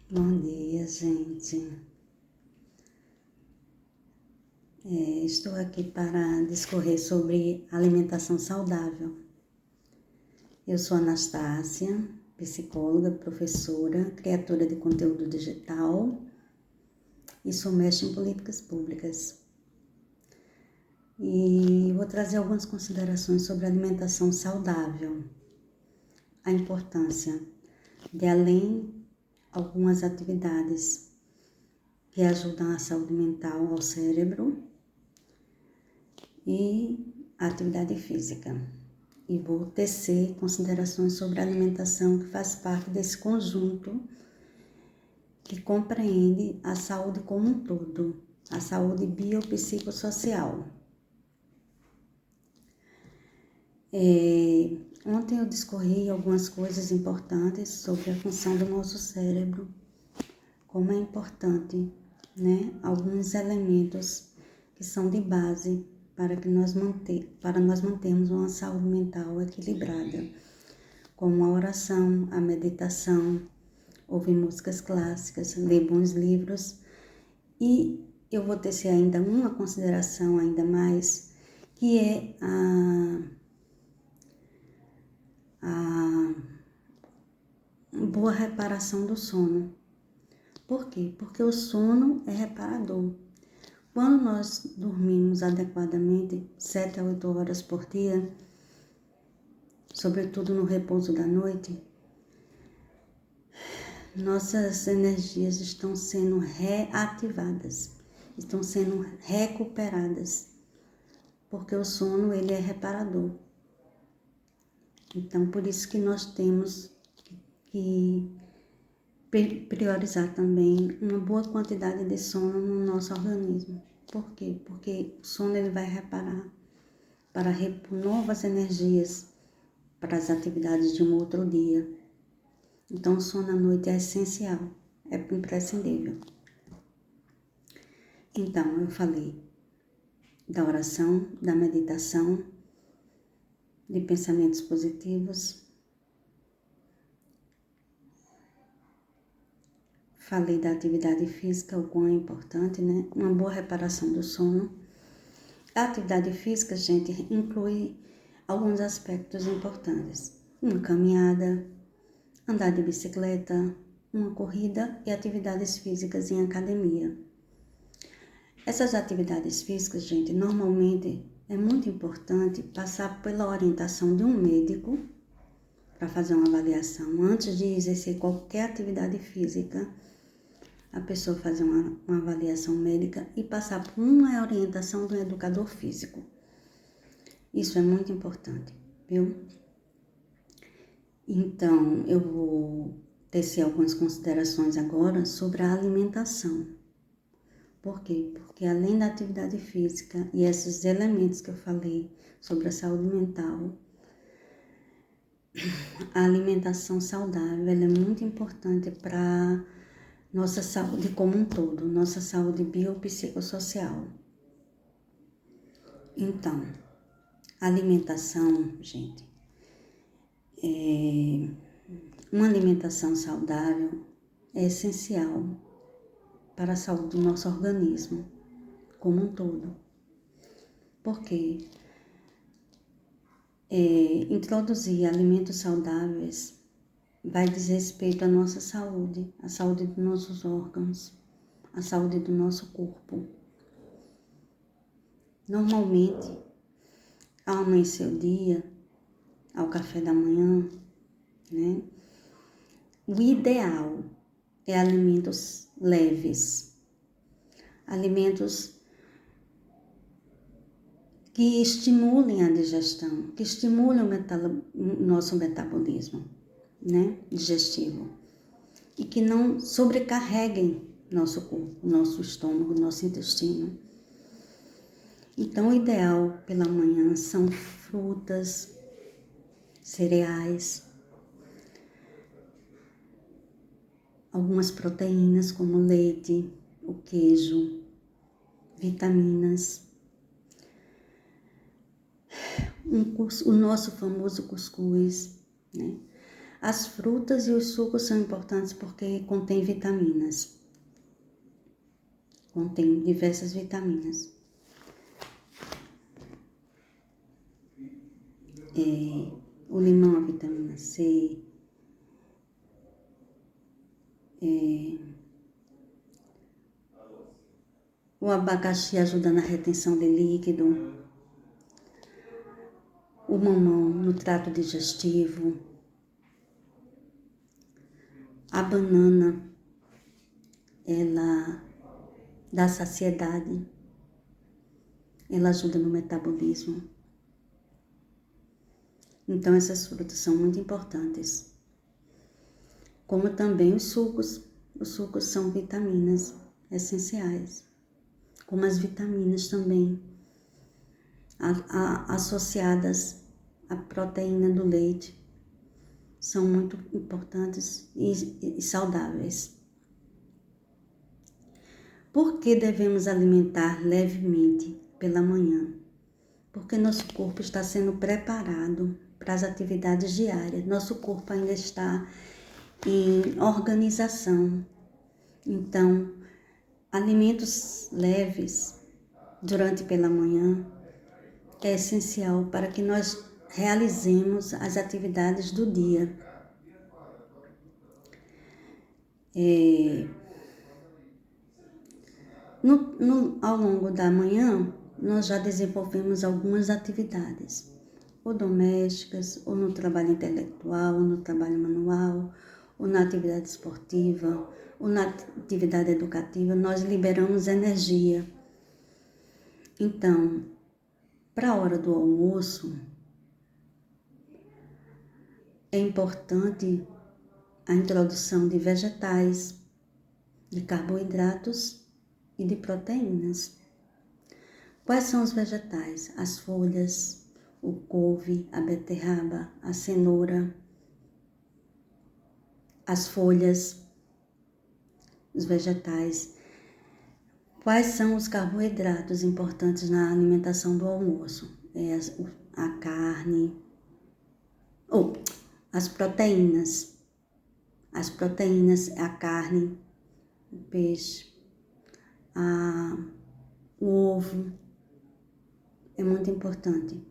Bom dia, gente. Estou aqui para discorrer sobre alimentação saudável. Eu sou Anastácia, psicóloga, professora, criadora de conteúdo digital e sou mestre em políticas públicas. E vou trazer algumas considerações sobre alimentação saudável, a importância de além algumas atividades que ajudam a saúde mental ao cérebro e a atividade física. E vou tecer considerações sobre a alimentação que faz parte desse conjunto que compreende a saúde como um todo, a saúde biopsicossocial. Ontem eu discorri algumas coisas importantes sobre a função do nosso cérebro, como é importante, alguns elementos que são de base para nós mantermos uma saúde mental equilibrada, como a oração, a meditação, ouvir músicas clássicas, ler bons livros. E eu vou tecer ainda uma consideração ainda mais, que é a boa reparação do sono. Por quê? Porque o sono é reparador. Quando nós dormimos adequadamente, 7 a 8 horas por dia, sobretudo no repouso da noite, nossas energias estão sendo reativadas, estão sendo recuperadas, porque o sono ele é reparador. Então, por isso que nós temos que priorizar também uma boa quantidade de sono no nosso organismo. Por quê? Porque o sono ele vai reparar para repor novas energias para as atividades de um outro dia. Então, o sono à noite é essencial, é imprescindível. Então, eu falei da oração, da meditação, de pensamentos positivos. Falei da atividade física, o quão é importante, Uma boa reparação do sono. A atividade física, gente, inclui alguns aspectos importantes. Uma caminhada, andar de bicicleta, uma corrida e atividades físicas em academia. Essas atividades físicas, gente, normalmente é muito importante passar pela orientação de um médico para fazer uma avaliação. Antes de exercer qualquer atividade física, a pessoa fazer uma avaliação médica e passar por uma orientação do educador físico. Isso é muito importante, viu? Então, eu vou tecer algumas considerações agora sobre a alimentação. Por quê? Porque além da atividade física e esses elementos que eu falei sobre a saúde mental, a alimentação saudável ela é muito importante para nossa saúde como um todo, nossa saúde biopsicossocial. Então, a alimentação, gente, uma alimentação saudável é essencial para a saúde do nosso organismo como um todo. Porque introduzir alimentos saudáveis vai dizer respeito à nossa saúde, à saúde dos nossos órgãos, à saúde do nosso corpo. Normalmente, ao amanhecer o dia, ao café da manhã, o ideal é alimentos leves, alimentos que estimulem a digestão, que estimulem o nosso metabolismo, digestivo, e que não sobrecarreguem nosso corpo, nosso estômago, nosso intestino. Então, o ideal pela manhã são frutas, cereais, algumas proteínas como leite, o queijo, vitaminas, o nosso famoso cuscuz, As frutas e os sucos são importantes porque contêm vitaminas. Contém diversas vitaminas. O limão, a vitamina C. O abacaxi ajuda na retenção de líquido. O mamão no trato digestivo. A banana, ela dá saciedade. Ela ajuda no metabolismo. Então, essas frutas são muito importantes. Como também os sucos. Os sucos são vitaminas essenciais. Como as vitaminas também, associadas à proteína do leite, são muito importantes e saudáveis. Por que devemos alimentar levemente pela manhã? Porque nosso corpo está sendo preparado para as atividades diárias. Nosso corpo ainda está em organização. Então, alimentos leves durante pela manhã é essencial para que nós realizemos as atividades do dia. Ao longo da manhã, nós já desenvolvemos algumas atividades, ou domésticas, ou no trabalho intelectual, ou no trabalho manual, ou na atividade esportiva, ou na atividade educativa. Nós liberamos energia. Então, para a hora do almoço, é importante a introdução de vegetais, de carboidratos e de proteínas. Quais são os vegetais? As folhas, o couve, a beterraba, a cenoura, as folhas, os vegetais. Quais são os carboidratos importantes na alimentação do almoço? A carne, as proteínas. As proteínas, a carne, o peixe, o ovo, é muito importante.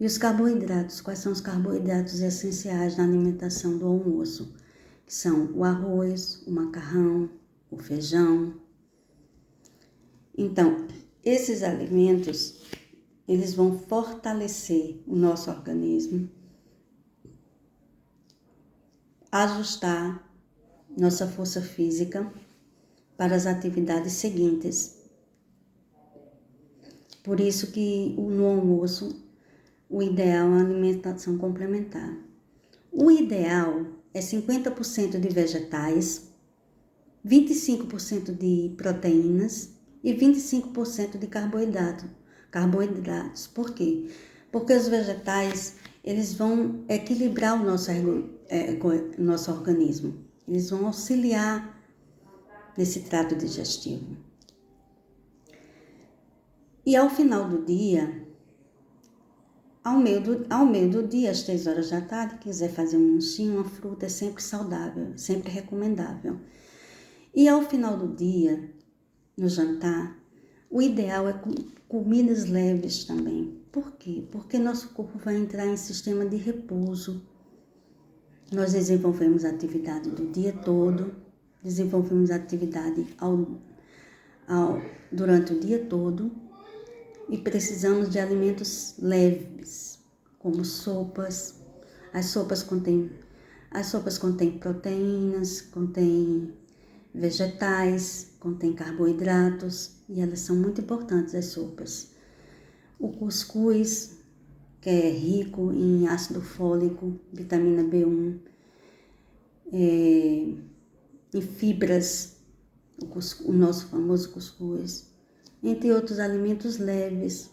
E os carboidratos, quais são os carboidratos essenciais na alimentação do almoço? Que são o arroz, o macarrão, o feijão. Então, esses alimentos, eles vão fortalecer o nosso organismo, ajustar nossa força física para as atividades seguintes. Por isso que no almoço, o ideal é uma alimentação complementar. O ideal é 50% de vegetais, 25% de proteínas e 25% de carboidratos. Por quê? Porque os vegetais, eles vão equilibrar o nosso organismo. Eles vão auxiliar nesse trato digestivo. E ao final do dia, ao meio do dia, às 3 horas da tarde, quiser fazer um lanchinho, uma fruta, é sempre saudável, sempre recomendável. E ao final do dia, no jantar, o ideal é comidas leves também. Por quê? Porque nosso corpo vai entrar em sistema de repouso. Nós desenvolvemos a atividade do dia todo, desenvolvemos a atividade durante o dia todo e precisamos de alimentos leves, como sopas. As sopas contêm proteínas, contêm vegetais, contêm carboidratos e elas são muito importantes, as sopas. O cuscuz, que é rico em ácido fólico, vitamina B1, em fibras, o nosso famoso cuscuz, entre outros alimentos leves.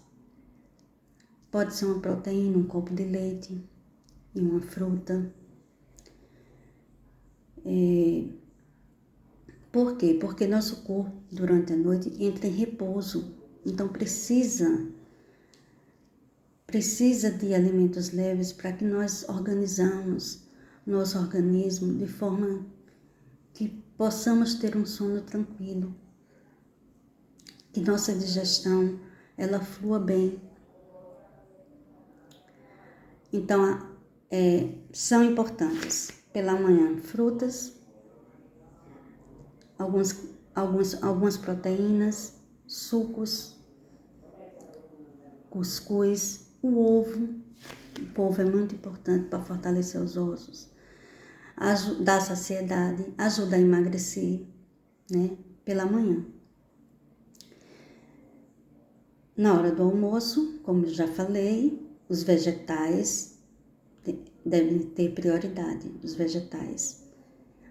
Pode ser uma proteína, um copo de leite e uma fruta. Por quê? Porque nosso corpo, durante a noite, entra em repouso. Então, precisa de alimentos leves para que nós organizamos nosso organismo de forma que possamos ter um sono tranquilo, que nossa digestão ela flua bem. Então, são importantes pela manhã frutas, algumas proteínas, sucos, cuscuz, o ovo. O ovo é muito importante para fortalecer os ossos, dá saciedade, ajuda a emagrecer, né? Pela manhã. Na hora do almoço, como eu já falei, os vegetais devem ter prioridade, os vegetais.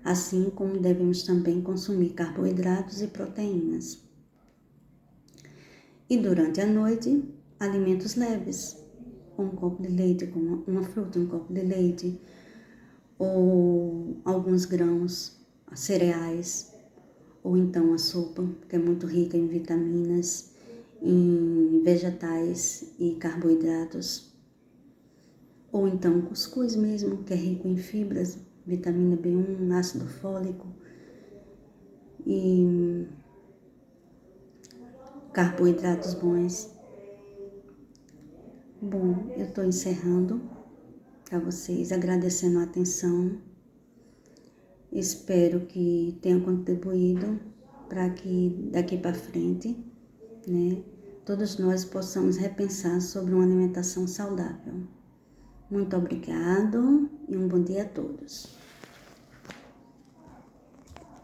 Assim como devemos também consumir carboidratos e proteínas. E durante a noite, alimentos leves, um copo de leite com uma fruta, um copo de leite, ou alguns grãos, cereais, ou então a sopa, que é muito rica em vitaminas, em vegetais e carboidratos, ou então cuscuz mesmo, que é rico em fibras, vitamina B1, ácido fólico e carboidratos bons. Bom, eu estou encerrando para vocês, agradecendo a atenção. Espero que tenha contribuído para que daqui para frente, né, todos nós possamos repensar sobre uma alimentação saudável. Muito obrigado e um bom dia a todos.